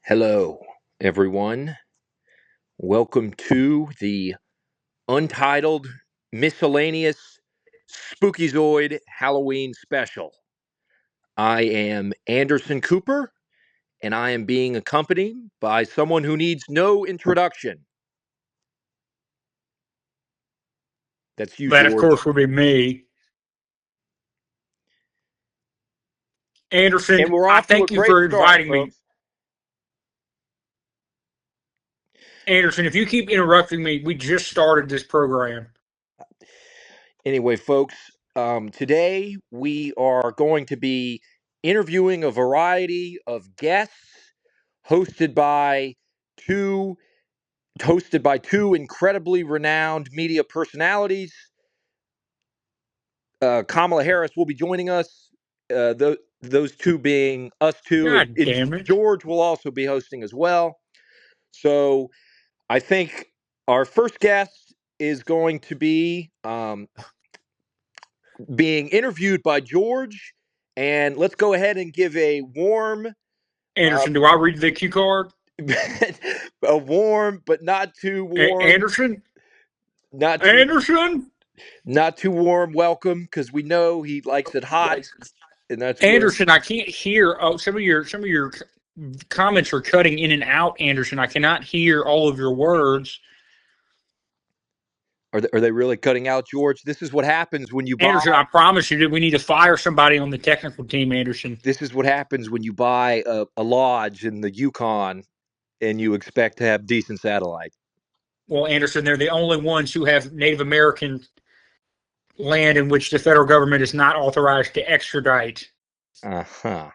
Hello, everyone. Welcome to the Untitled Miscellaneous Spookyzoid Halloween Special. I am Anderson Cooper, and I am being accompanied by someone who needs no introduction. That's you, That, of George. course, would be me. And Anderson, we're I off to a thank you great for start, inviting me. folks. Anderson, if you keep interrupting me, we just started this program. Anyway, folks, today we are going to be interviewing a variety of guests hosted by two two incredibly renowned media personalities. Kamala Harris will be joining us. Those two being us two, God and damn it. George will also be hosting as well. So I think our first guest is going to be being interviewed by George, and let's go ahead and give a warm, uh, Anderson, do I read the cue card? a warm but not too warm, Anderson? not too Anderson? not too warm welcome because we know he likes it hot, and that's where. Anderson, I can't hear. Oh, some of your comments are cutting in and out, Anderson. I cannot hear all of your words. Are they really cutting out, George? This is what happens when you Anderson, buy. I promise you that we need to fire somebody on the technical team, Anderson. This is what happens when you buy a lodge in the Yukon and you expect to have decent satellite. Well, Anderson, they're the only ones who have Native American land in which the federal government is not authorized to extradite. Uh huh.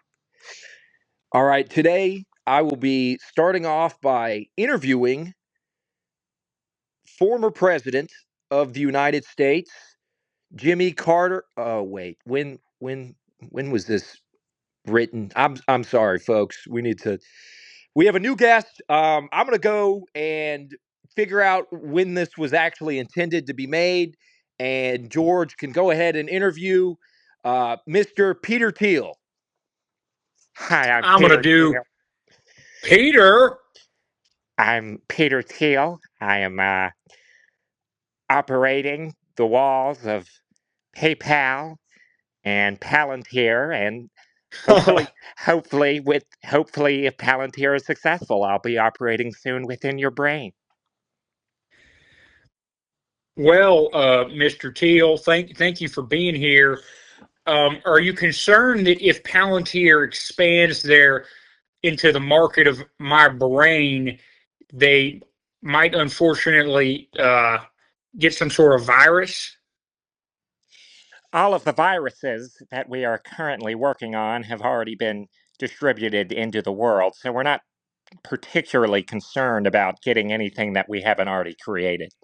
All right. Today I will be starting off by interviewing former president of the United States, Jimmy Carter. Oh wait, when was this written? I'm sorry, folks. We have a new guest. I'm gonna go and figure out when this was actually intended to be made, and George can go ahead and interview Mr. Peter Thiel. Hi, I'm I'm going to Peter do Thiel. Peter. I'm Peter Thiel. I am operating the walls of PayPal and Palantir, and hopefully, if Palantir is successful, I'll be operating soon within your brain. Well, Mr. Teal, thank you for being here. Are you concerned that if Palantir expands their into the market of my brain, they might unfortunately get some sort of virus? All of the viruses that we are currently working on have already been distributed into the world, so we're not particularly concerned about getting anything that we haven't already created.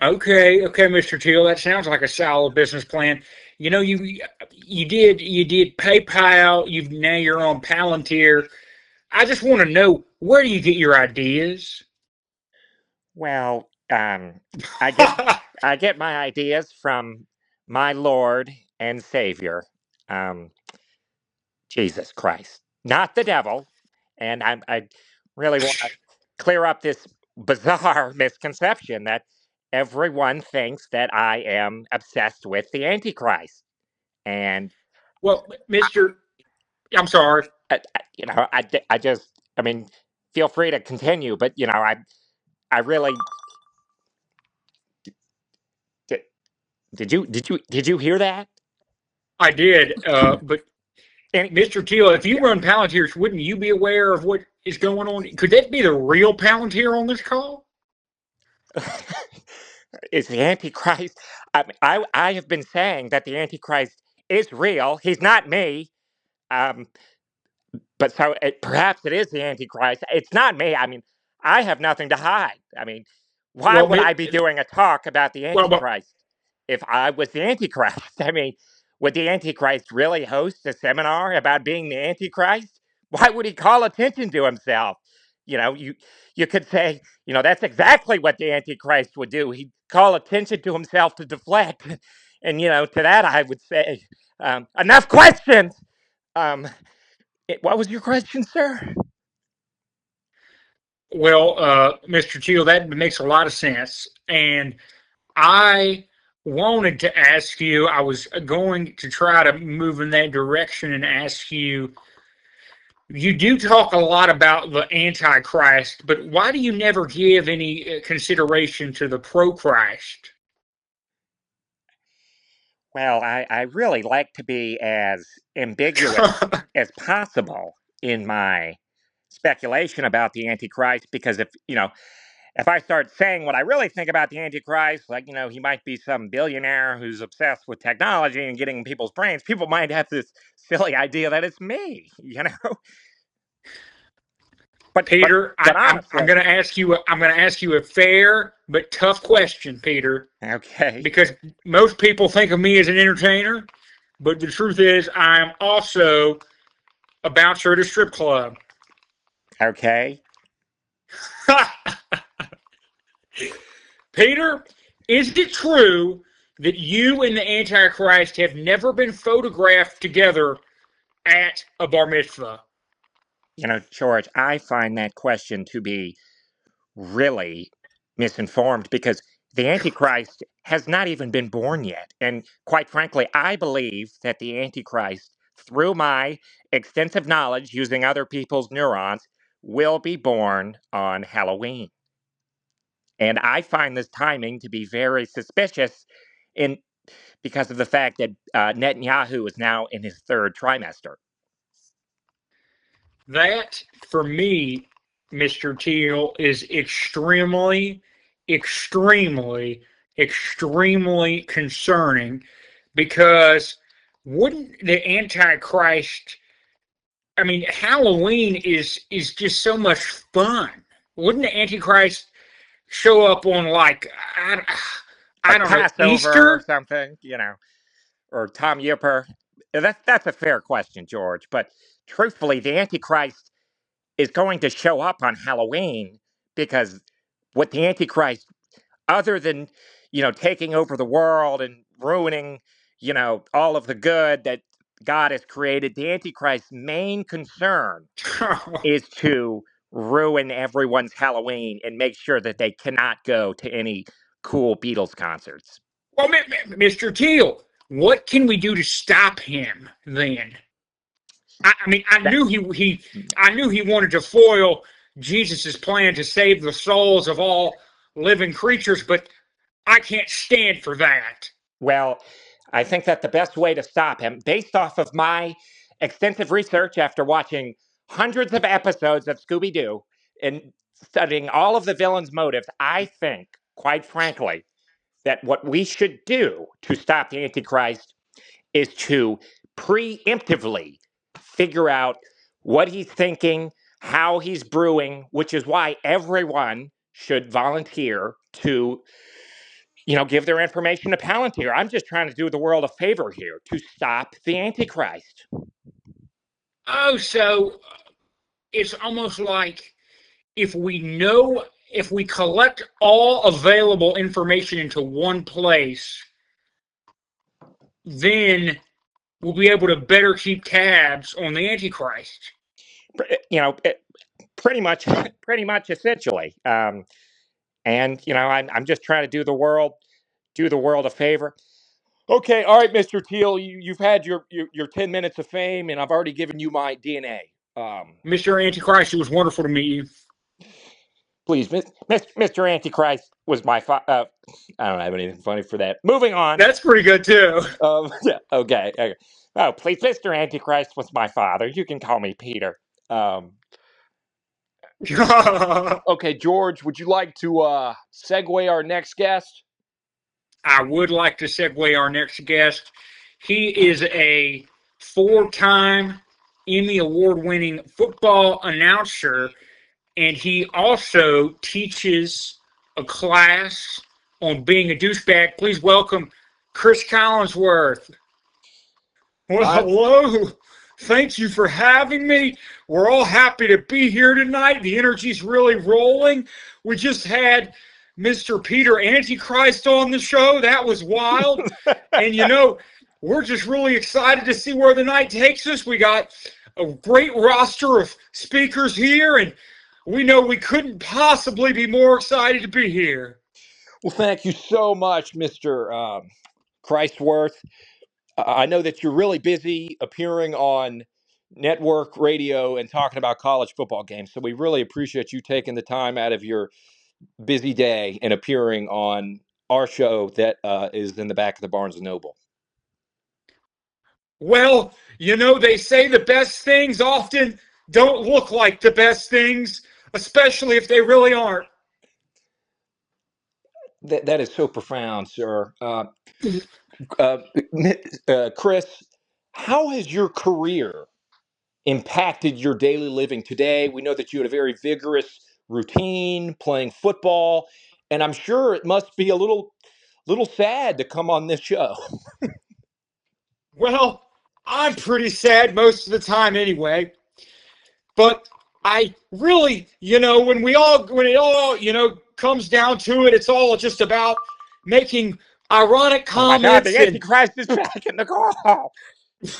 Okay, Mr. Teal, that sounds like a solid business plan. You know, you did PayPal. Now you're on Palantir. I just want to know, where do you get your ideas? Well, I get my ideas from my Lord and Savior, um, Jesus Christ, not the devil. And I really want to clear up this bizarre misconception that everyone thinks that I am obsessed with the Antichrist. And Well, Mister, I'm sorry. I just, I mean, feel free to continue, but I really did. Did you hear that? I did, but Any, Mister Teal, if you yeah. run Palantir, wouldn't you be aware of what is going on? Could that be the real Palantir on this call? Is the Antichrist? I have been saying that the Antichrist is real. He's not me. Um, but perhaps it is the Antichrist. It's not me. I mean, I have nothing to hide. I mean, why Well, would I be doing a talk about the well, Antichrist if I was the Antichrist? I mean, would the Antichrist really host a seminar about being the Antichrist? Why would he call attention to himself? You could say, that's exactly what the Antichrist would do. He'd call attention to himself to deflect. And, to that I would say, enough questions. Um, what was your question, sir? Well, Mr. Teal, that makes a lot of sense. And I wanted to ask you, I was going to try to move in that direction and ask you, you do talk a lot about the Antichrist, but why do you never give any consideration to the Pro-Christ? Well, I really like to be as ambiguous as possible in my speculation about the Antichrist because if I start saying what I really think about the Antichrist, like, he might be some billionaire who's obsessed with technology and getting in people's brains, people might have this silly idea that it's me. But Peter, but I'm honestly, going to ask you. I'm going to ask you a fair but tough question, Peter, okay, because most people think of me as an entertainer, but the truth is, I'm also a bouncer at a strip club. okay. Peter, is it true that you and the Antichrist have never been photographed together at a bar mitzvah? George, I find that question to be really misinformed because the Antichrist has not even been born yet. And quite frankly, I believe that the Antichrist, through my extensive knowledge using other people's neurons, will be born on Halloween. And I find this timing to be very suspicious in because of the fact that Netanyahu is now in his third trimester. That, for me, Mr. Teal, is extremely, extremely, extremely concerning because wouldn't the Antichrist, I mean, Halloween is just so much fun. Wouldn't the Antichrist show up on I Like don't know, Passover or Easter? something, or Tom Yipper. That's a fair question, George. But truthfully, the Antichrist is going to show up on Halloween because what the Antichrist, other than taking over the world and ruining all of the good that God has created, the Antichrist's main concern is to ruin everyone's Halloween and make sure that they cannot go to any cool Beatles concerts. Well, Mr. Teal, what can we do to stop him then? I mean, That, I knew he wanted to foil Jesus's plan to save the souls of all living creatures, but I can't stand for that. well, I think that the best way to stop him, based off of my extensive research after watching hundreds of episodes of Scooby Doo and studying all of the villain's motives, I think, quite frankly, that what we should do to stop the Antichrist is to preemptively figure out what he's thinking, how he's brewing, which is why everyone should volunteer to give their information to Palantir. I'm just trying to do the world a favor here to stop the Antichrist. Oh, so it's almost like if we know, if we collect all available information into one place, then we'll be able to better keep tabs on the Antichrist. You know, pretty much, pretty much, essentially. And I'm just trying to do the world a favor. Okay, all right, Mr. Teal, you've had your 10 minutes of fame, and I've already given you my DNA. Mr. Antichrist, it was wonderful to meet you. Please, Mr. Antichrist was my I don't have anything funny for that. Moving on. That's pretty good too. Yeah, okay, okay. Oh, please, Mr. Antichrist was my father. You can call me Peter. Um, okay, George, would you like to segue our next guest? I would like to segue our next guest. He is a four-time Emmy Award-winning football announcer, and he also teaches a class on being a douchebag. Please welcome Chris Collinsworth. Well, hello. Thank you for having me. We're all happy to be here tonight. The energy's really rolling. We just had Mr. Peter Antichrist on the show. That was wild. And we're just really excited to see where the night takes us. We got a great roster of speakers here, and we know we couldn't possibly be more excited to be here. Well, thank you so much, Mr. Christworth. I know that you're really busy appearing on network radio and talking about college football games. So we really appreciate you taking the time out of your busy day and appearing on our show that is in the back of the Barnes and Noble. Well, they say the best things often don't look like the best things, especially if they really aren't. That is so profound, sir. Uh, Chris, how has your career impacted your daily living today? We know that you had a very vigorous routine playing football, and I'm sure it must be a little sad to come on this show. Well, I'm pretty sad most of the time anyway. But I really, when it all, comes down to it, it's all just about making ironic Oh my God, the comments and, Antichrist is back in the call. Get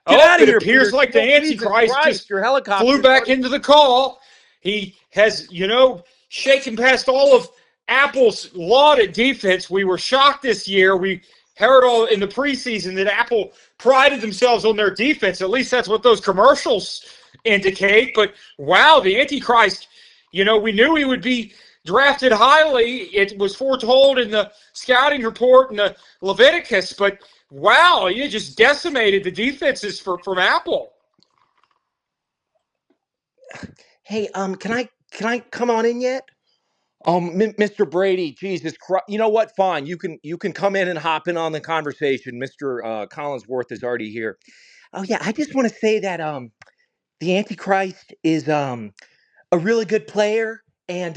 oh, out of it here, appears Peter like the Steele. Jesus Antichrist Christ, just your flew helicopter is back already. into the call. He has, shaken past all of Apple's lauded defense. We were shocked this year. We heard all in the preseason that Apple prided themselves on their defense. At least that's what those commercials indicate. But wow, the Antichrist, we knew he would be drafted highly. It was foretold in the scouting report in the Leviticus, but wow, you just decimated the defenses from Apple. Hey, can I come on in yet? Mr. Brady, Jesus Christ. You know what? Fine. You can come in and hop in on the conversation. Mr. Collinsworth is already here. Oh yeah, I just want to say that the Antichrist is a really good player, and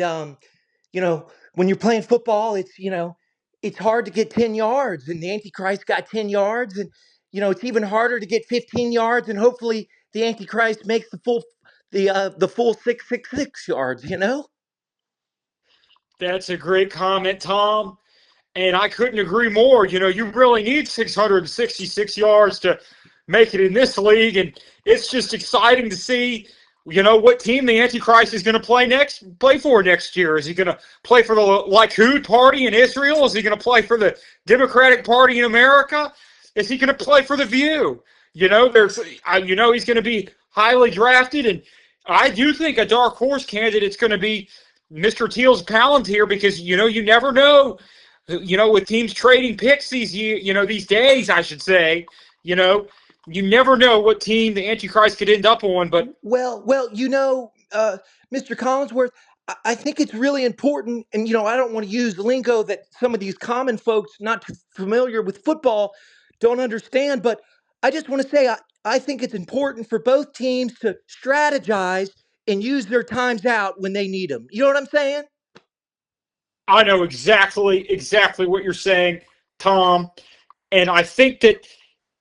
when you're playing football, it's hard to get 10 yards, and the Antichrist got 10 yards, and it's even harder to get 15 yards, and hopefully the Antichrist makes the full 666 yards. That's a great comment, Tom. And I couldn't agree more. You really need 666 yards to make it in this league. And it's just exciting to see, what team the Antichrist is going to play for next year. Is he going to play for the Likud party in Israel? Is he going to play for the Democratic Party in America? Is he going to play for the View? He's going to be highly drafted. And I do think a dark horse candidate is going to be Mr. Teal's Palantir, because, you never know. With teams trading picks these days, I should say, you never know what team the Antichrist could end up on. But Well, Mr. Collinsworth, I think it's really important, and I don't want to use lingo that some of these common folks not too familiar with football don't understand, but I just want to say I think it's important for both teams to strategize and use their times out when they need them. You know what I'm saying? I know exactly what you're saying, Tom. And I think that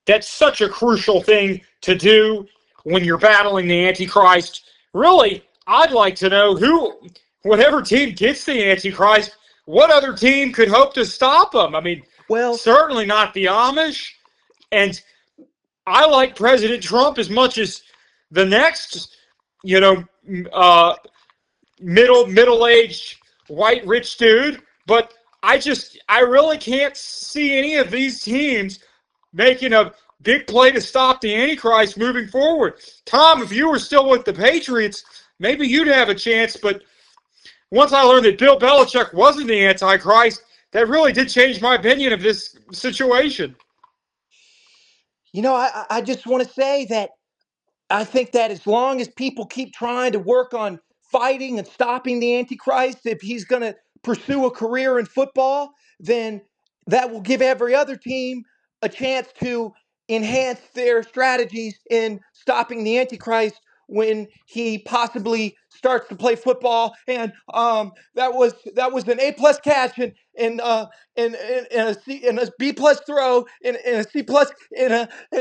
that's such a crucial thing to do when you're battling the Antichrist. Really, I'd like to know whatever team gets the Antichrist, what other team could hope to stop him? I mean, Well, certainly not the Amish. And I like President Trump as much as the next, you know, uh, middle-aged white rich dude, but I really can't see any of these teams making a big play to stop the Antichrist moving forward. Tom, if you were still with the Patriots, maybe you'd have a chance, but once I learned that Bill Belichick wasn't the Antichrist, that really did change my opinion of this situation. I just want to say that I think that as long as people keep trying to work on fighting and stopping the Antichrist, if he's going to pursue a career in football, then that will give every other team a chance to enhance their strategies in stopping the Antichrist when he possibly starts to play football. And that was an A+ catch and a B+ throw and a C+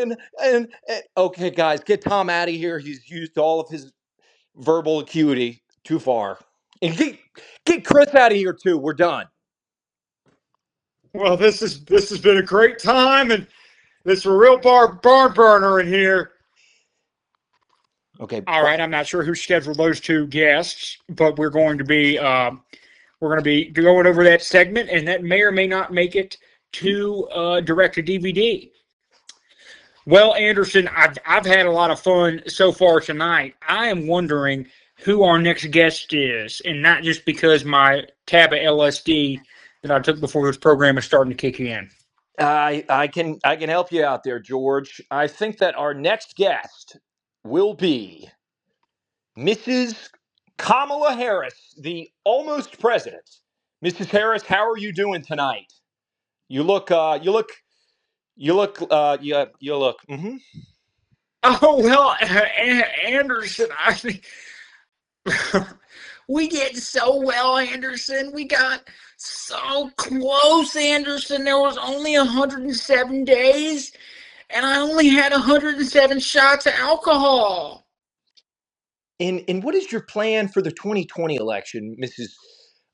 and okay, guys, get Tom out of here. He's used all of his verbal acuity too far. And get Chris out of here too. We're done. Well, this has been a great time, and this is a real barn burner in here. Okay. All right, I'm not sure who scheduled those two guests, but we're going to be going over that segment, and that may or may not make it to direct to DVD. Well, Anderson, I've had a lot of fun so far tonight. I am wondering who our next guest is, and not just because my tab of LSD that I took before this program is starting to kick in. I can help you out there, George. I think that our next guest will be Mrs. Kamala Harris, the almost president. Mrs. Harris, how are you doing tonight? You look. You look. You look. Oh well, Anderson, we did so well, Anderson. We got so close, Anderson. There was only 107 days, and I only had 107 shots of alcohol. And what is your plan for the 2020 election,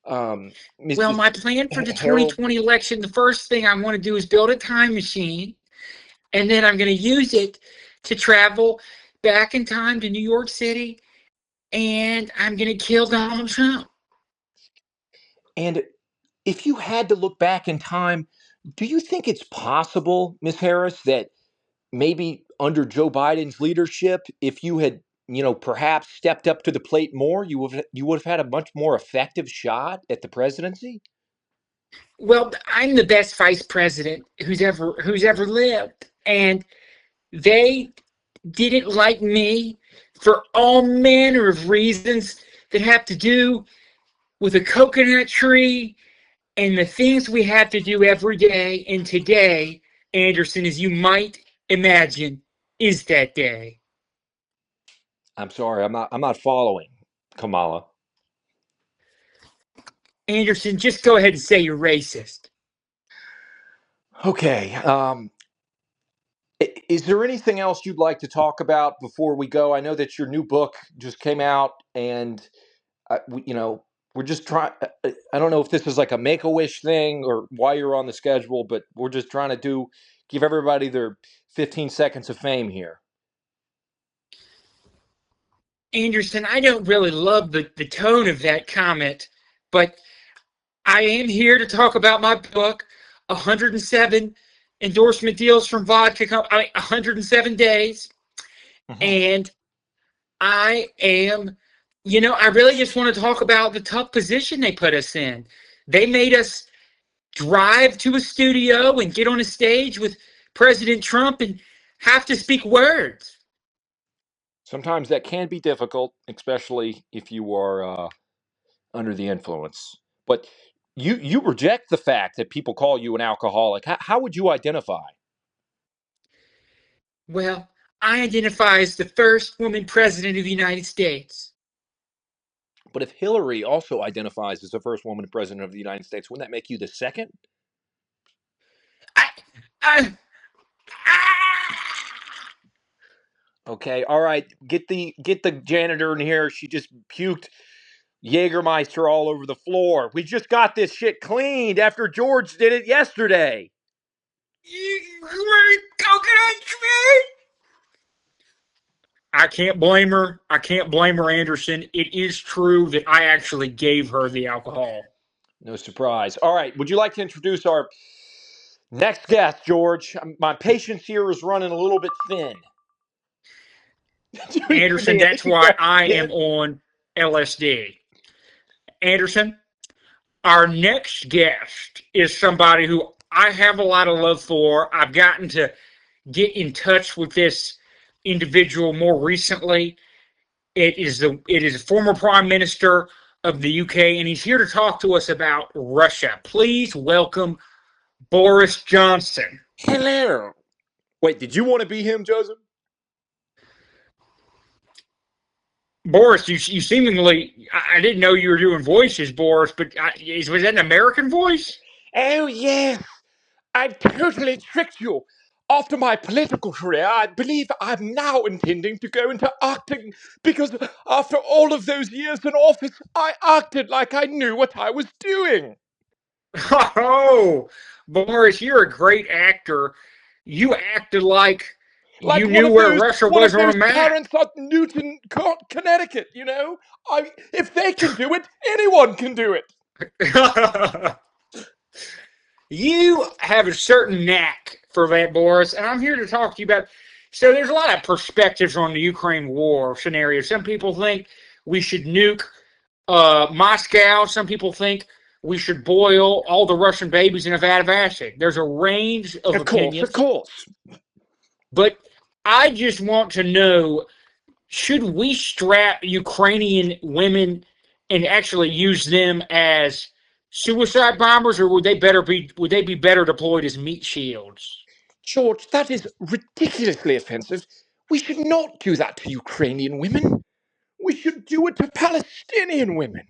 Well, Mrs. my plan for the Harold? 2020 election, the first thing I want to do is build a time machine, and then I'm going to use it to travel back in time to New York City, and I'm going to kill Donald Trump. And if you had to look back in time, do you think it's possible, Miss Harris, that maybe under Joe Biden's leadership, if you had, perhaps stepped up to the plate more, you would have had a much more effective shot at the presidency? Well, I'm the best vice president who's ever lived, and they didn't like me for all manner of reasons that have to do with a coconut tree and the things we have to do every day. And today, Anderson, as you might imagine, is that day. I'm sorry, I'm not following, Kamala. Anderson, just go ahead and say you're racist. Okay. Is there anything else you'd like to talk about before we go? I know that your new book just came out, and we're just trying. I don't know if this is like a Make a Wish thing or why you're on the schedule, but we're just trying to give everybody their 15 seconds of fame here. Anderson, I don't really love the tone of that comment, but I am here to talk about my book, 107 endorsement deals from vodka. 107 days, Mhm. and I really just want to talk about the tough position they put us in. They made us drive to a studio and get on a stage with President Trump and have to speak words. Sometimes that can be difficult, especially if you are under the influence. But you reject the fact that people call you an alcoholic. How would you identify? Well, I identify as the first woman president of the United States. But if Hillary also identifies as the first woman president of the United States, wouldn't that make you the second? I, I, ah! Okay, all right. Get the janitor in here. She just puked Jägermeister all over the floor. We just got this shit cleaned after George did it yesterday. Coconut tree? I can't blame her. I can't blame her, Anderson. It is true that I actually gave her the alcohol. No surprise. All right, would you like to introduce our next guest, George? My patience here is running a little bit thin. Anderson, that's why I am on LSD. Anderson, our next guest is somebody who I have a lot of love for. I've gotten to get in touch with this individual more recently. It is a former prime minister of the UK, and he's here to talk to us about Russia. Please welcome Boris Johnson. Hello. Wait, did you want to be him, Joseph? Boris, you seemingly, I didn't know you were doing voices, Boris, but was that an American voice? Oh, yes. I've totally tricked you. After my political career, I believe I'm now intending to go into acting because after all of those years in office, I acted like I knew what I was doing. Oh, Boris, you're a great actor. You acted like You Like one knew of where those Russia one of was on a those map. parents at Newton, Connecticut. If they can do it, anyone can do it. You have a certain knack for that, Boris, and I'm here to talk to you about. So there's a lot of perspectives on the Ukraine war scenario. Some people think we should nuke Moscow. Some people think we should boil all the Russian babies in a vat of acid. There's a range of Of course, of opinions, course. but I just want to know: should we strap Ukrainian women and actually use them as suicide bombers, or would they be better deployed as meat shields? George, that is ridiculously offensive. We should not do that to Ukrainian women. We should do it to Palestinian women.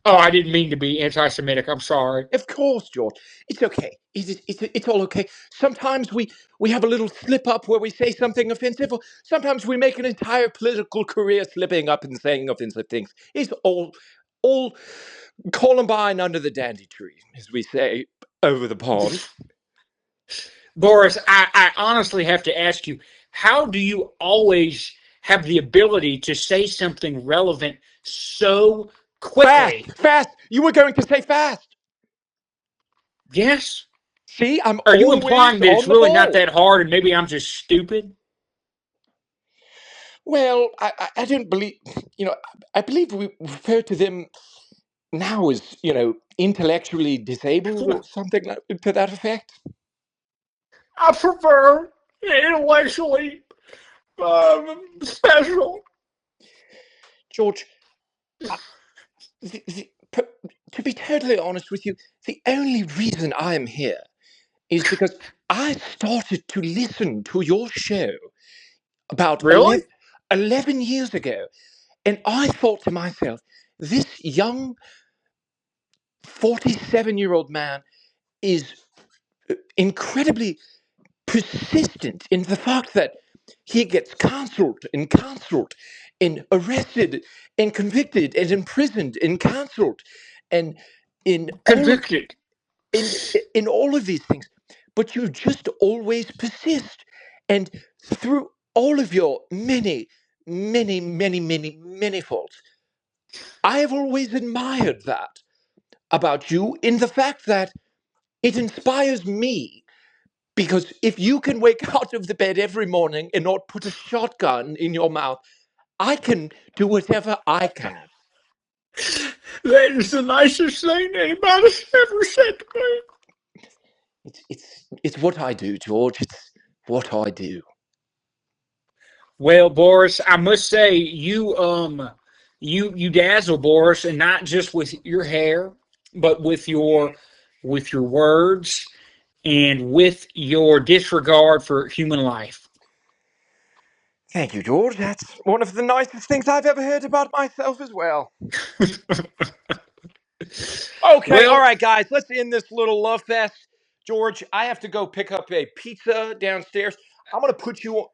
Oh, I didn't mean to be anti-Semitic. I'm sorry. Of course, George. It's okay. It's all okay. Sometimes we have a little slip up where we say something offensive, or sometimes we make an entire political career slipping up and saying offensive things. It's all Columbine under the dandy tree, as we say over the pond. Boris, I honestly have to ask you, how do you always have the ability to say something relevant so quickly? Fast, fast. You were going to say fast. Yes. See, I'm Are you always implying that it's on the really not ball. that hard and maybe I'm just stupid? Well, I don't believe, I believe we refer to them now as, intellectually disabled or something to that effect. I prefer intellectually special. George, I, to be totally honest with you, the only reason I am here is because I started to listen to your show about Really? 11 years ago, and I thought to myself, this young 47-year-old man is incredibly persistent in the fact that he gets cancelled and arrested and convicted and imprisoned and cancelled and in all of Convicted. in in all of these things, but you just always persist, and through all of your many faults, I have always admired that about you, in the fact that it inspires me. Because if you can wake out of the bed every morning and not put a shotgun in your mouth, I can do whatever I can. That is the nicest thing anybody's ever said to me. It's what I do, George. It's what I do. Well, Boris, I must say you dazzle, Boris, and not just with your hair, but with your words and with your disregard for human life. Thank you, George. That's one of the nicest things I've ever heard about myself as well. Okay, all Well, right, guys, let's end this little love fest. George, I have to go pick up a pizza downstairs. I'm gonna put you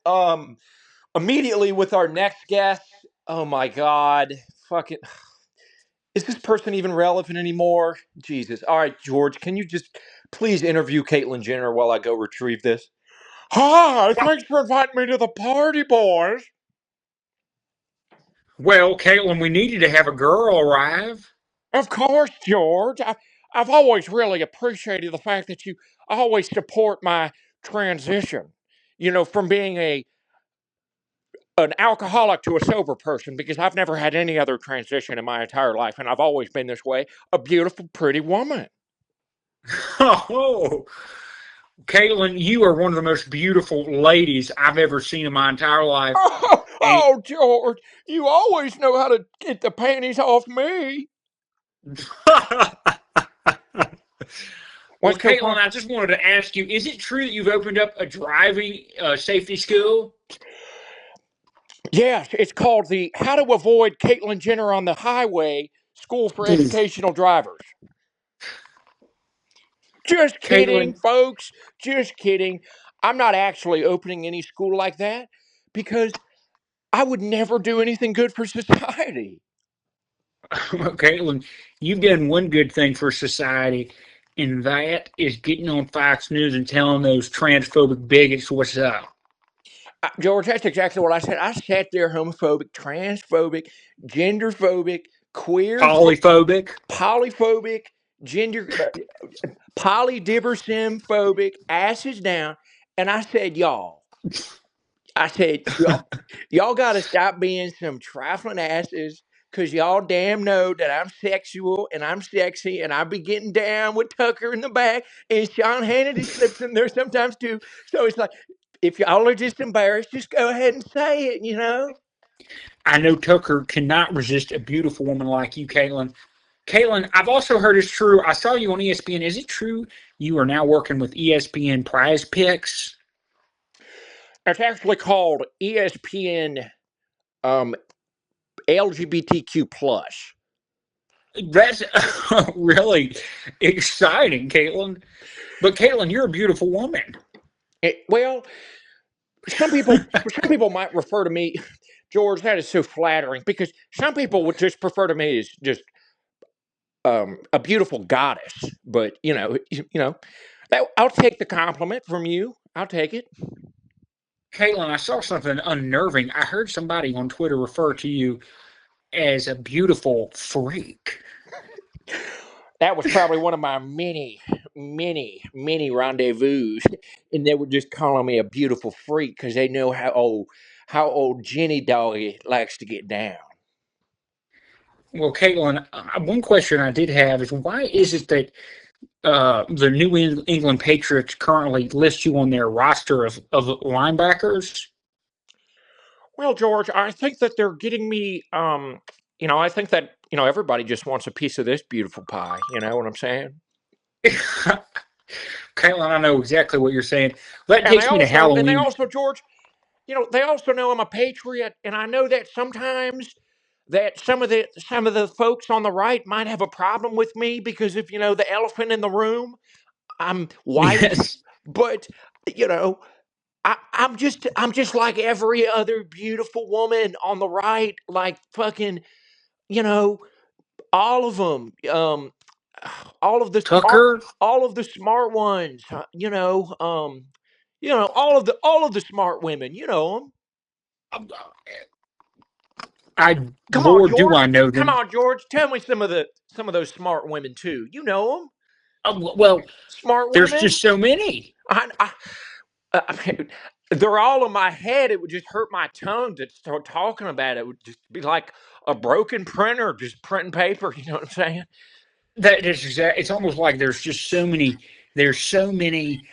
immediately with our next guest. Oh my God, fucking, is this person even relevant anymore? Jesus. All right, George, can you just please interview Caitlyn Jenner while I go retrieve this? Hi, thanks for inviting me to the party, boys. well, Caitlin, we needed to have a girl arrive. Of course, George. I've always really appreciated the fact that you always support my transition. From being an alcoholic to a sober person, because I've never had any other transition in my entire life, and I've always been this way. A beautiful, pretty woman. Oh, Caitlin, you are one of the most beautiful ladies I've ever seen in my entire life. Oh, And oh, George, you always know how to get the panties off me. well, What's so Caitlin, fun? I just wanted to ask you: is it true that you've opened up a driving safety school? Yes, it's called the How to Avoid Caitlyn Jenner on the Highway School for Educational Drivers. Just kidding, Caitlin, folks. Just kidding. I'm not actually opening any school like that because I would never do anything good for society. Caitlin, you've done one good thing for society, and that is getting on Fox News and telling those transphobic bigots what's up. George, that's exactly what I said. I sat there homophobic, transphobic, genderphobic, queer, Polyphobic. polyphobic, gender, polydibbersim phobic, asses down. And I said, I said, y'all got to stop being some trifling asses because y'all damn know that I'm sexual and I'm sexy and I be getting down with Tucker in the back and Sean Hannity slips in there sometimes too. So it's like, if y'all are just embarrassed, just go ahead and say it, you know? I know Tucker cannot resist a beautiful woman like you, Caitlin. Caitlin, I've also heard it's true. I saw you on ESPN. Is it true you are now working with ESPN Prize Picks? It's actually called ESPN LGBTQ plus. That's really exciting, Caitlin. But Caitlin, you're a beautiful woman. Well, some people might refer to me, George. That is so flattering because some people would just prefer to me as just a beautiful goddess. But I'll take the compliment from you. I'll take it. Caitlin, I saw something unnerving. I heard somebody on Twitter refer to you as a beautiful freak. That was probably one of my many, many, many rendezvous, and they were just calling me a beautiful freak because they know how old Jenny Doggy likes to get down. Well, Caitlin, one question I did have is why is it that the New England Patriots currently list you on their roster of linebackers? Well, George, I think that they're getting me. I think that everybody just wants a piece of this beautiful pie. You know what I'm saying? Caitlin, I know exactly what you're saying. That And they takes me to also, and they Halloween. also, George, they also know I'm a patriot, and I know that sometimes that some of the folks on the right might have a problem with me because of the elephant in the room. I'm white, Yes. but you know I'm just like every other beautiful woman on the right, like fucking you know all of them, all of the smart, Tucker, all of the smart ones, all of the smart women, Come on, Lord, do George. I know Come them? on, George. Tell me some of those smart women too. You know them, Well, smart there's women. just so many. I mean, they're all in my head. It would just hurt my tongue to start talking about it. It would just be like a broken printer, just printing paper. You know what I'm saying? That is exact. It's almost like there's just so many. There's so many.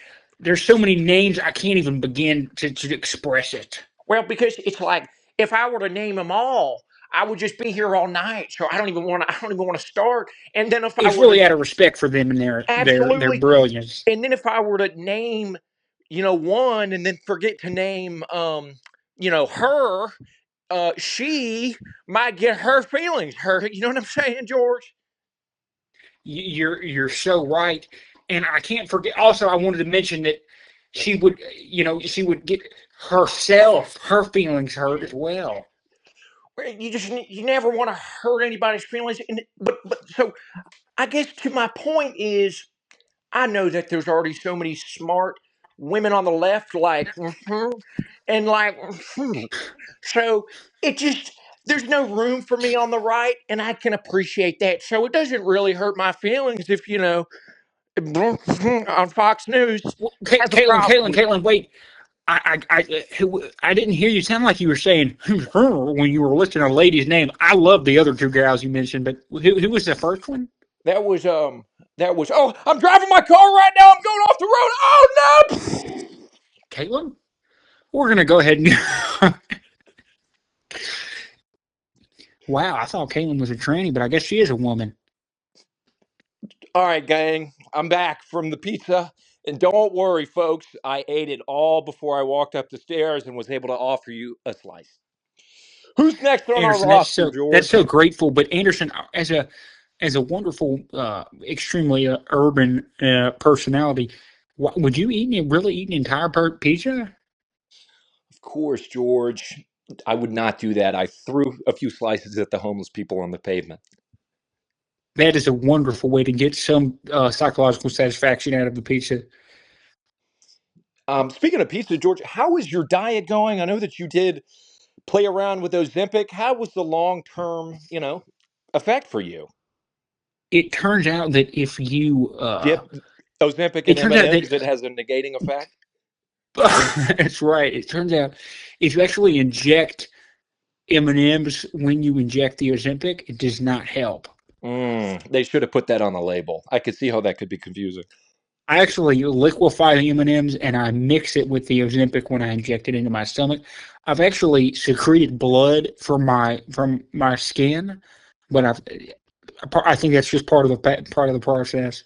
There's so many names I can't even begin to express it. Well, because it's like if I were to name them all, I would just be here all night. So I don't even want to. I don't even want to start. And then if I It's were to really out of respect for them and their absolutely, brilliance. and then if I were to name, one, and then forget to name, her, she might get her feelings hurt. You know what I'm saying, George? You're so right, and I can't forget. Also, I wanted to mention that she would get her feelings hurt as well. You never want to hurt anybody's feelings, but so I guess to my point is I know that there's already so many smart women on the left, like, and like, so it just there's no room for me on the right, and I can appreciate that. So it doesn't really hurt my feelings if on Fox News Well, has a problem with Caitlin, wait. I didn't hear you sound like you were saying her when you were listing a lady's name. I love the other two gals you mentioned, but who was the first one? that was oh, I'm driving my car right now. I'm going off the road. Oh no! Caitlin? We're gonna go ahead and wow, I thought Caitlin was a tranny, but I guess she is a woman. All right, gang, I'm back from the pizza. And don't worry, folks, I ate it all before I walked up the stairs and was able to offer you a slice. Who's next on our Anderson, roster, that's George? so grateful. But Anderson, as a wonderful, extremely urban personality, would you really eat an entire pizza? Of course, George. I would not do that. I threw a few slices at the homeless people on the pavement. That is a wonderful way to get some psychological satisfaction out of the pizza. Speaking of pizza, George, how is your diet going? I know that you did play around with Ozempic. How was the long term, effect for you? It turns out that if you, Dip Ozempic it and turns out M&Ms, that it has a negating effect. that's right. It turns out if you actually inject M&Ms when you inject the Ozempic, it does not help. They should have put that on the label. I could see how that could be confusing. I actually liquefy the M&Ms and I mix it with the Ozempic when I inject it into my stomach. I've actually secreted blood from my skin, but I think that's just part of the process.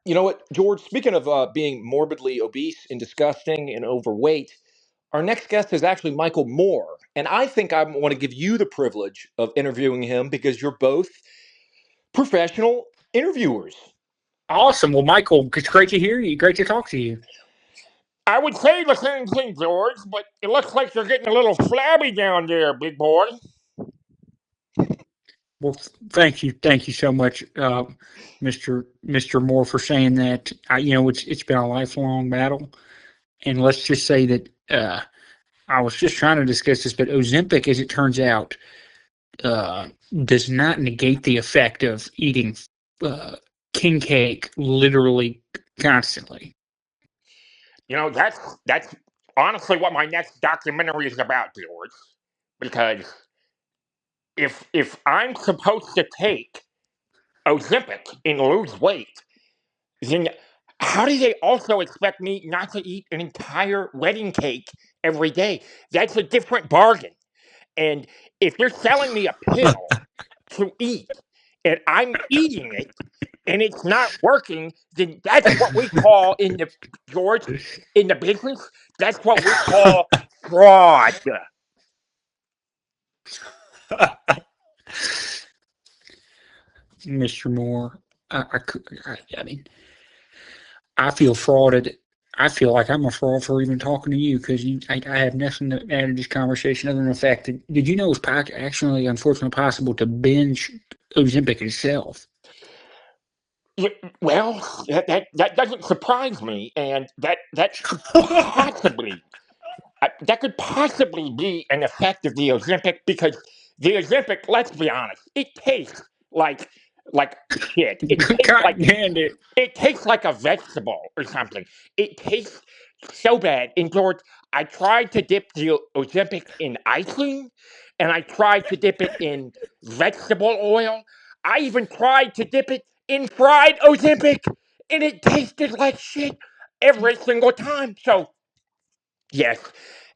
You know what, George? Speaking of being morbidly obese and disgusting and overweight, our next guest is actually Michael Moore, and I think I want to give you the privilege of interviewing him because you're both professional interviewers. Awesome. Well, Michael, it's great to hear you. Great to talk to you. I would say the same thing, George, but it looks like you're getting a little flabby down there, big boy. Well, thank you so much, Mister Moore, for saying that. It's been a lifelong battle, and let's just say that I was just trying to discuss this, but Ozempic, as it turns out, uh, does not negate the effect of eating uh, king cake literally constantly. That's honestly what my next documentary is about, George. Because if I'm supposed to take Ozempic and lose weight, then how do they also expect me not to eat an entire wedding cake every day? That's a different bargain. And if you're selling me a pill to eat and I'm eating it and it's not working, then that's what we call in the George in the business. That's what we call fraud. Mister Moore, I mean, I feel frauded. I feel like I'm a fraud for even talking to you because I have nothing to add to this conversation other than the fact that did you know it's actually unfortunately possible to binge Ozempic itself? Yeah, well, that doesn't surprise me, and that could possibly be an effect of the Ozempic because the Ozempic, let's be honest, it tastes like like shit. God damn it! It tastes like a vegetable or something. It tastes so bad. And George, I tried to dip the Ozempic in icing, and I tried to dip it in vegetable oil. I even tried to dip it in fried Ozempic, and it tasted like shit every single time. So, yes,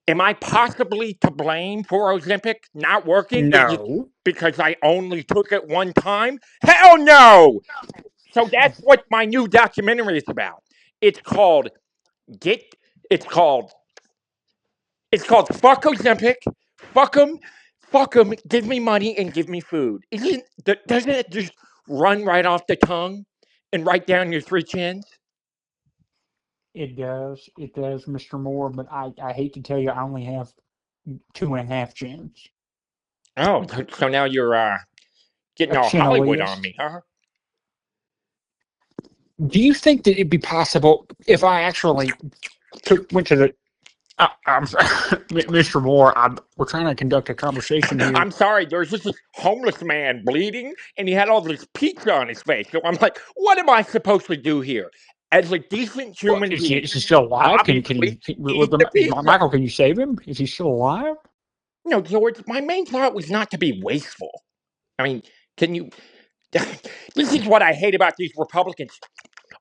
am I possibly to blame for Ozempic not working No, because I only took it one time? Hell no! So that's what my new documentary is about. It's called Get. It's called. It's called Fuck Ozempic. Fuck them. Fuck them. Give me money and give me food. Doesn't it just run right off the tongue and right down your three chins? it does. It does, Mister Moore. But I hate to tell you, I only have 2.5 chins. Oh, so now you're getting A all Hollywood on chinolius. me, huh? Do you think that it'd be possible if I actually went to the Mr. Moore, we're trying to conduct a conversation here. I'm sorry, there was just this homeless man bleeding, and he had all this pizza on his face. So I'm like, what am I supposed to do here? As a decent Well, human being, is he still alive? obviously, eat the pizza. Michael? Can you save him? Is he still alive? No, George, my main thought was not to be wasteful. I mean, can you? This is what I hate about these Republicans.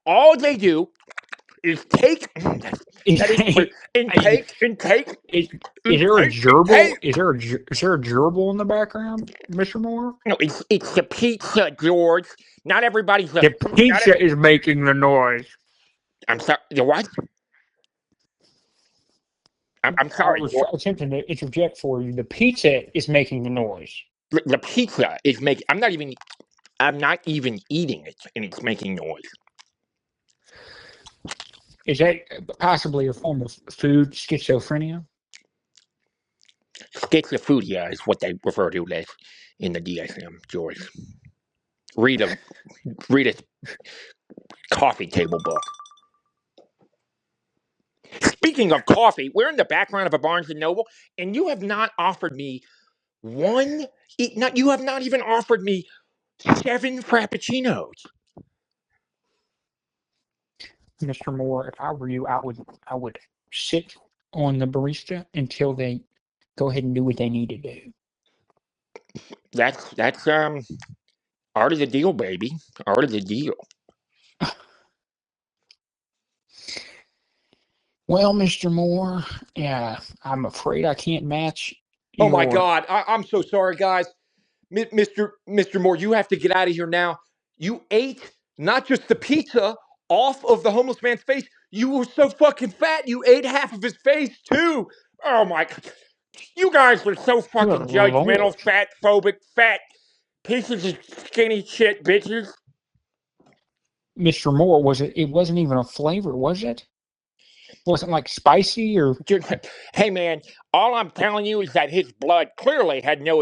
All they do is take. That is Is, and take and take is and there a take and gerbil? take. Is there a gerbil in the background, Mr. Moore? No, it's the pizza, George. Not everybody's a. The Not. pizza is making the noise. I'm sorry. The what? I'm I sorry, was George. attempting to interject for you. The pizza is making the noise. The pizza is making. I'm not even. I'm not even eating it, and it's making noise. Is that possibly a form of food schizophrenia? Schizophrenia is what they refer to as in the DSM, George. Read a read a coffee table book. Speaking of coffee, we're in the background of a Barnes and Noble, and you have not offered me one. You have not even offered me 7 frappuccinos. Mr. Moore, if I were you, I would sit on the barista until they go ahead and do what they need to do. That's art of the deal, baby. Art of the deal. Well, Mr. Moore, yeah, I'm afraid I can't match Oh my your. God, I'm so sorry, guys. Mr. Moore, you have to get out of here now. You ate not just the pizza off of the homeless man's face. You were so fucking fat. You ate half of his face too. Oh my God. You guys were so Good fucking Lord. judgmental, fat phobic, fat pieces of skinny shit, bitches. Mr. Moore, it wasn't even a flavor, was it? Wasn't like spicy or. Hey man, all I'm telling you is that his blood clearly had no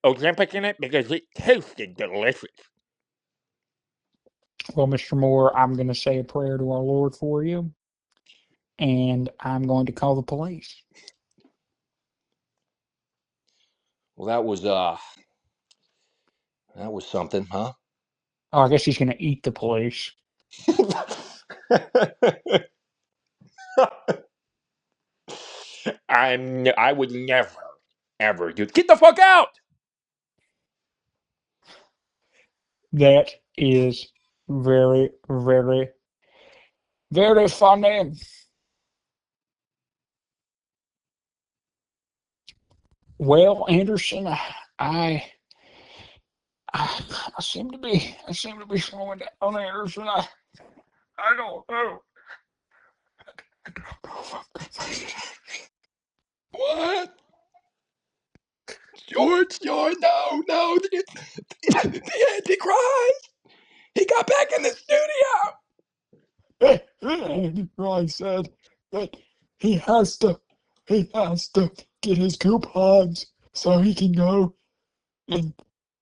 Ozempic in it because it tasted delicious. Well, Mr. Moore, I'm going to say a prayer to our Lord for you, and I'm going to call the police. Well, that was something, huh? Oh, I guess he's going to eat the police. I would never, ever do. Get the fuck out! That is very, very, very funny. Well, Anderson, I I seem to be slowing down, Anderson. I don't know. What? George, no, the Antichrist. He got back in the studio. Andy Christ said that he has to get his coupons so he can go and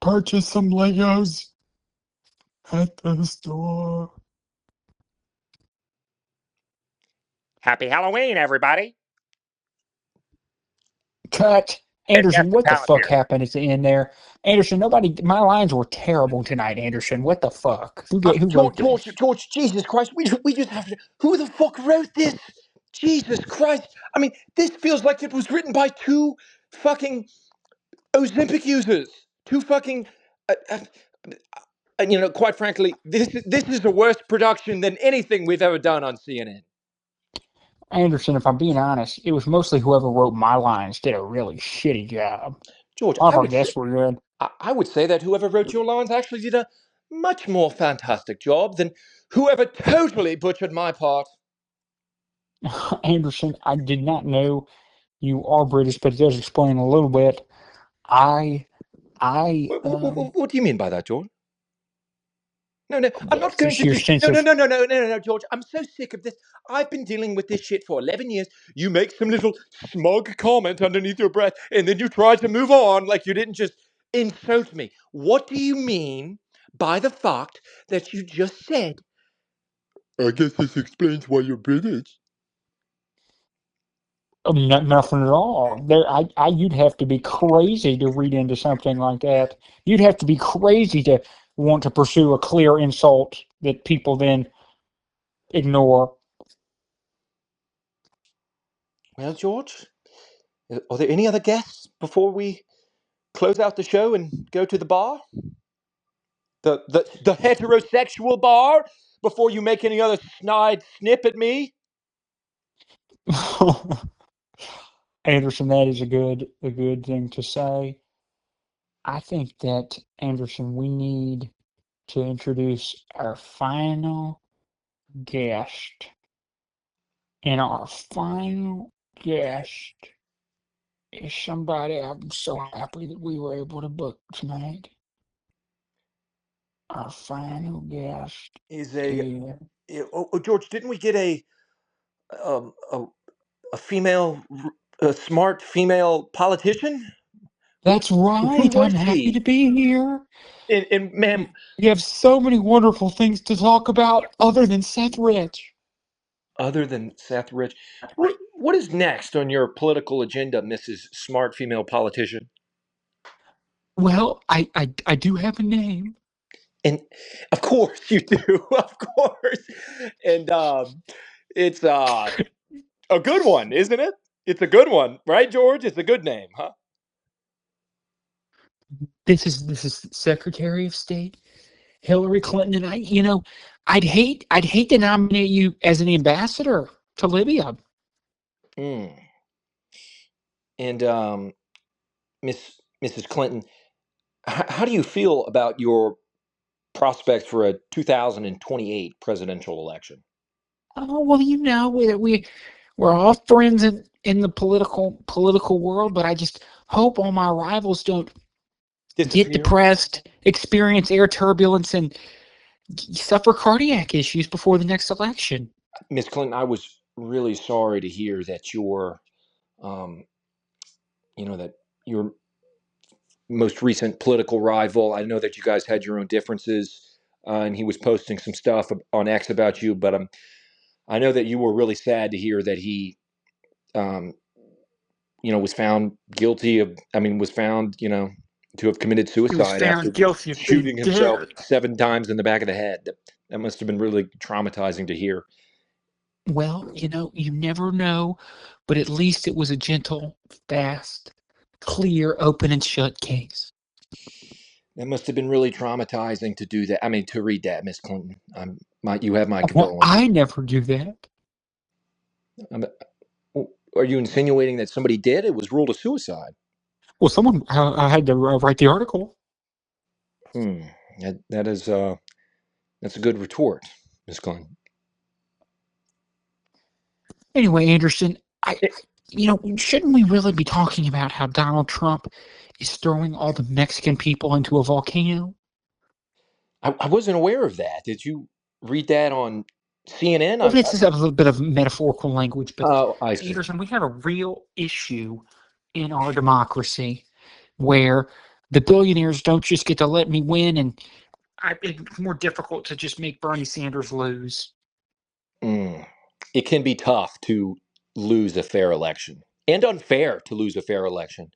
purchase some Legos at the store. Happy Halloween, everybody. Cut. And yes, Anderson, to what the fuck Palantir. happened at the end there? Anderson, my lines were terrible tonight, Anderson. What the fuck? Who wrote this? George, Jesus Christ, we just have to. Who the fuck wrote this? Jesus Christ. I mean, this feels like it was written by 2 fucking Ozempic users. 2 fucking. Quite frankly, this is a worse production than anything we've ever done on CNN. Anderson, if I'm being honest, it was mostly whoever wrote my lines did a really shitty job. George, All of our guests were good. I would say that whoever wrote your lines actually did a much more fantastic job than whoever totally butchered my part. Anderson, I did not know you are British, but it does explain a little bit. I, What do you mean by that, George? No, I'm not that's going just to your do. sense No, no, of. no, no, no, no, no, no, George. I'm so sick of this. I've been dealing with this shit for 11 years. You make some little smug comment underneath your breath, and then you try to move on like you didn't just insult me. What do you mean by the fact that you just said? I guess this explains why you're British. Nothing at all. You'd have to be crazy to read into something like that. You'd have to be crazy to want to pursue a clear insult that people then ignore. Well, George, are there any other guests before we close out the show and go to the bar? The heterosexual bar before you make any other snide snip at me? Anderson, that is a good thing to say. I think that Anderson, we need to introduce our final guest. And our final guest is somebody I'm so happy that we were able to book tonight. Our final guest Is is. George? Didn't we get um, a, a female, a smart female politician? That's Who right. was I'm happy to she? be here. And ma'am, We have so many wonderful things to talk about other than Seth Rich. other than Seth Rich. What is next on your political agenda, Mrs. Smart Female Politician? Well, I do have a name. And of course you do, of course. And it's a good one, isn't it? It's a good one, right, George? It's a good name, huh? This is Secretary of State Hillary Clinton, and I'd hate to nominate you as an ambassador to Libya. Mm. And Mrs. Clinton, how do you feel about your prospects for a 2028 presidential election? Oh well, we're all friends in the political world, but I just hope all my rivals don't get Disappear? depressed, experience air turbulence, and suffer cardiac issues before the next election. Miss Clinton, I was really sorry to hear that um, that your most recent political rival. I know that you guys had your own differences, and he was posting some stuff on X about you. But I know that you were really sad to hear that he, um, was found guilty of. I mean, was found, to have committed He was suicide after found guilty of being shooting himself dead. 7 times in the back of the head. That must have been really traumatizing to hear. Well, you never know, but at least it was a gentle, fast, clear, open and shut case. That must have been really traumatizing to do that. I mean, to read that, Miss Clinton. You have my Well, condolences. I never do that. Um, are you insinuating that somebody did? It was ruled a suicide. Well, I had to write the article. Hmm. That's a good retort, Miss Clinton. Anyway, Anderson, It, shouldn't we really be talking about how Donald Trump is throwing all the Mexican people into a volcano? I wasn't aware of that. Did you read that on CNN? Well, this is a little bit of metaphorical language, but Oh, I see. Anderson, we have a real issue in our democracy where the billionaires don't just get to let me win, and it's more difficult to just make Bernie Sanders lose. Mm. It can be tough to lose a fair election and unfair to lose a fair election.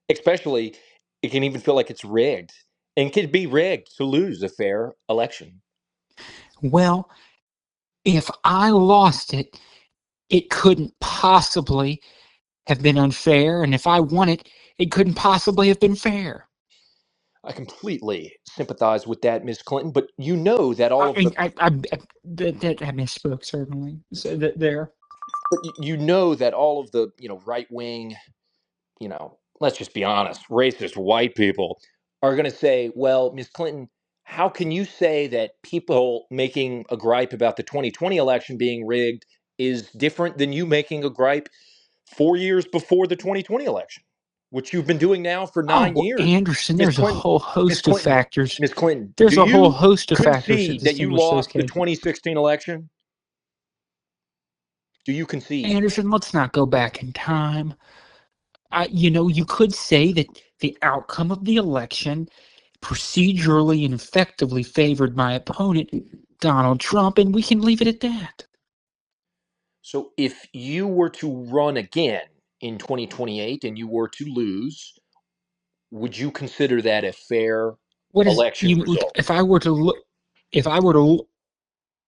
Especially, it can even feel like it's rigged and can be rigged to lose a fair election. Well, if I lost it, it couldn't possibly have been unfair, and if I won it, it couldn't possibly have been fair. I completely sympathize with that, Miss Clinton, but you know that all I of the mean, I misspoke certainly. So there. you know that all of the, right wing, let's just be honest, racist white people are going to say, well, Miss Clinton, how can you say that people making a gripe about the 2020 election being rigged is different than you making a gripe 4 years before the 2020 election, which you've been doing now for Oh, nine well, years? Anderson, Miss there's a Clinton, whole Miss host of Clinton, factors. Miss Clinton, do There's a whole you host of factors that concede that you distinguish those lost the cases. 2016 election? Do you concede? Anderson, let's not go back in time. You could say that the outcome of the election procedurally and effectively favored my opponent, Donald Trump, and we can leave it at that. So if you were to run again in 2028 and you were to lose, would you consider that a fair What is election you? result? If I were to look,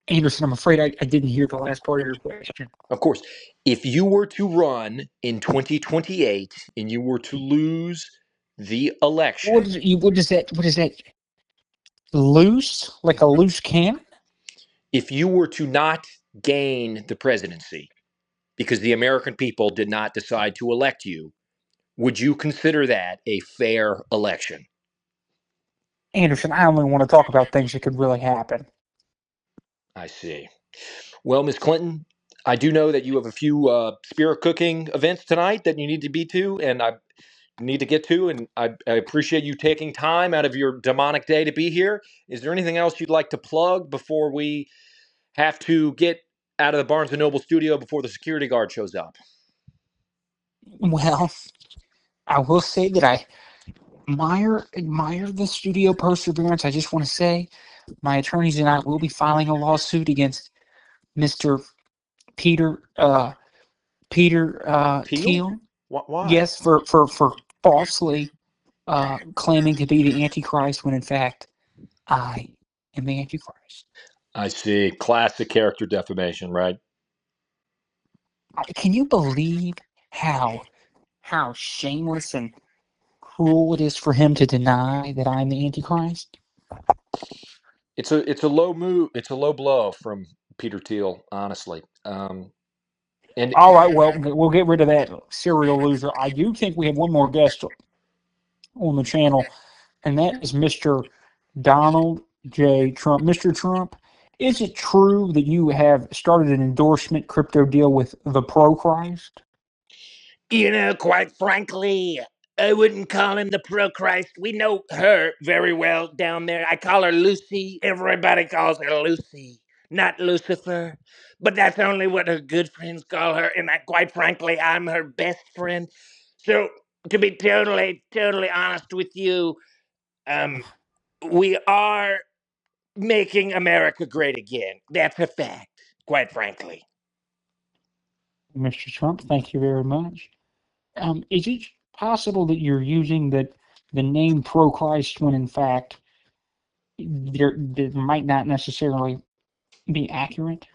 Anderson, I'm afraid I didn't hear the last part of your question. Of course, if you were to run in 2028 and you were to lose the election, What is that? What is that? Loose, like a loose cannon? if you were to not gain the presidency because the American people did not decide to elect you, would you consider that a fair election? Anderson, I only want to talk about things that could really happen. I see. Well, Miss Clinton, I do know that you have a few spirit cooking events tonight that you need to be to, and I need to get to, and I appreciate you taking time out of your demonic day to be here. Is there anything else you'd like to plug before we have to get out of the Barnes and Noble studio before the security guard shows up? Well, I will say that I admire the studio perseverance. I just want to say my attorneys and I will be filing a lawsuit against Mr. Peter Teal? Thiel. Why? Yes, for falsely claiming to be the Antichrist when in fact I am the Antichrist. I see. Classic character defamation, right? Can you believe how shameless and cruel it is for him to deny that I'm the Antichrist? It's a low move. It's a low blow from Peter Thiel, honestly. And All right, well, we'll get rid of that serial loser. I do think we have one more guest on the channel, and that is Mr. Donald J. Trump. Mr. Trump, is it true that you have started an endorsement crypto deal with the Pro-Christ? Quite frankly, I wouldn't call him the pro-Christ. We know her very well down there. I call her Lucy. Everybody calls her Lucy, not Lucifer. But that's only what her good friends call her. And quite frankly, I'm her best friend. So, to be totally honest with you, um, we are making America great again. That's a fact, quite frankly. Mr. Trump, thank you very much. Is it possible that you're using the name Pro-Christ when in fact there might not necessarily be accurate?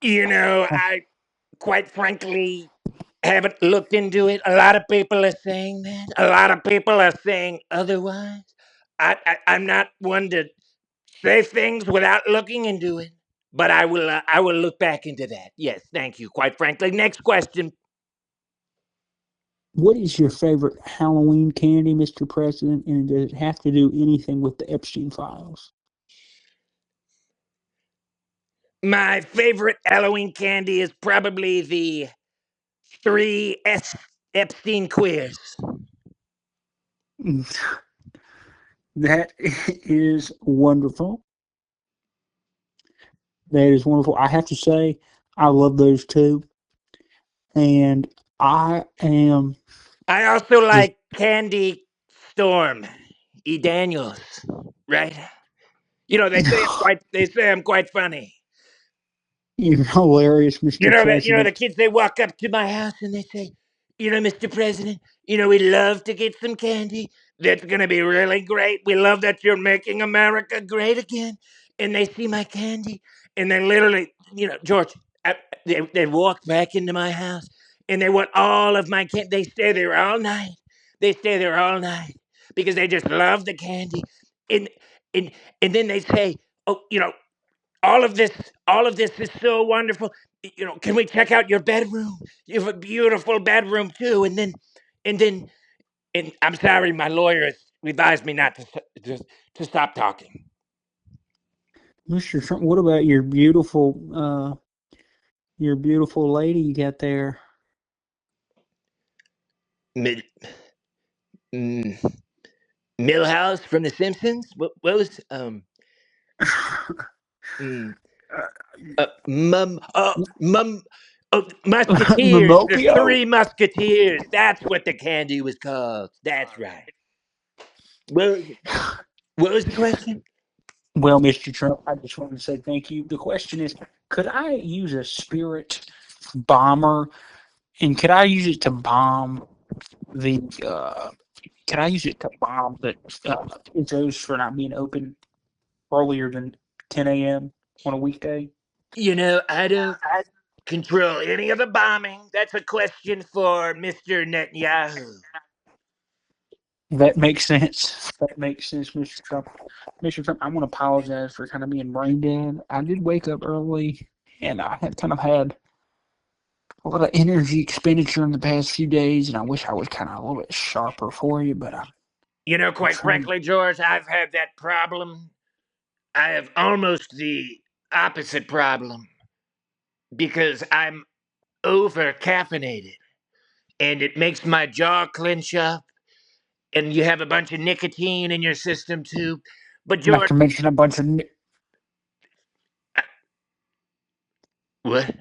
I quite frankly haven't looked into it. A lot of people are saying that. A lot of people are saying otherwise. I'm not one to say things without looking into it, but I will. I will look back into that. Yes, thank you. Quite frankly, next question. What is your favorite Halloween candy, Mr. President, and does it have to do anything with the Epstein files? My favorite Halloween candy is probably the three Epstein queers. That is wonderful. That is wonderful. I have to say, I love those too. And I am I also just like Candy Storm, E. Daniels, right? They say I'm quite funny. you're hilarious, Mr. The President. kids they walk up to my house and they say, Mr. President, we'd love to get some candy. That's gonna be really great. We love that you're making America great again. And they see my candy and they literally, George, they walk back into my house and they want all of my candy. They stay there all night. They stay there all night because they just love the candy. And and and then they say, oh, all of this is so wonderful. Can we check out your bedroom? You have a beautiful bedroom too. And I'm sorry, my lawyers advised me not to stop talking. Mr. Trump, what about your beautiful lady you got there? Mil- mm, Millhouse from The Simpsons. What was mm, mum? Mum. Oh, Musketeers. The Momopio? Three Musketeers. That's what the candy was called. That's right. What what was the question? Well, Mr. Trump, I just wanted to say thank you. The question is, could I use a spirit bomber, and could I use it to bomb the? Could I use it to bomb the Izos for not being open earlier than 10 a.m. on a weekday? I don't control any of the bombing. That's a question for Mr. Netanyahu. That makes sense. That makes sense, Mr. Trump. Mr. Trump, I want to apologize for kind of being brain dead. I did wake up early, and I had kind of had a lot of energy expenditure in the past few days, and I wish I was kind of a little bit sharper for you, but I'm Quite trying. frankly, George, I've had that problem. I have almost the opposite problem because I'm over caffeinated and it makes my jaw clench up and you have a bunch of nicotine in your system too. But Not George, to mention a bunch of. I- what?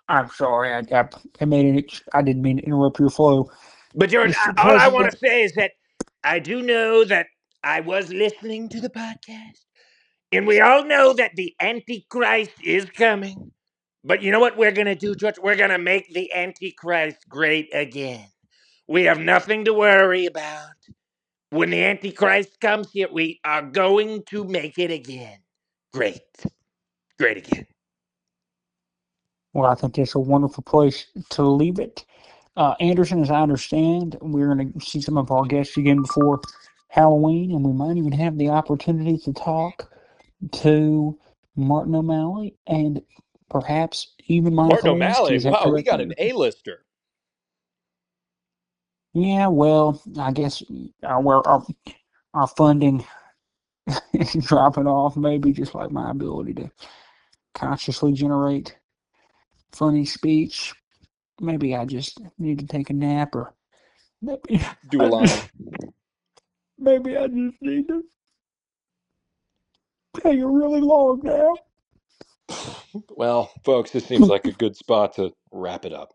I'm sorry, I made an. I didn't mean to interrupt your flow, But George, Mr. all I want President. to say is that I do know that I was listening to the podcast. And we all know that the Antichrist is coming. But you know what we're going to do, George? We're going to make the Antichrist great again. We have nothing to worry about. When the Antichrist comes here, we are going to make it again. Great. Great again. Well, I think that's a wonderful place to leave it. Anderson, as I understand, we're going to see some of our guests again before Halloween, and we might even have the opportunity to talk to Martin O'Malley and perhaps even Monica Martin Lewinsky. O'Malley. Is that Wow, we correct, got an Anderson? A-lister. Yeah, well, I guess our funding is dropping off, maybe just like my ability to consciously generate funny speech. Maybe I just need to take a nap, or maybe Do a I line. just maybe I just need to take a really long nap. Well, folks, this seems like a good spot to wrap it up.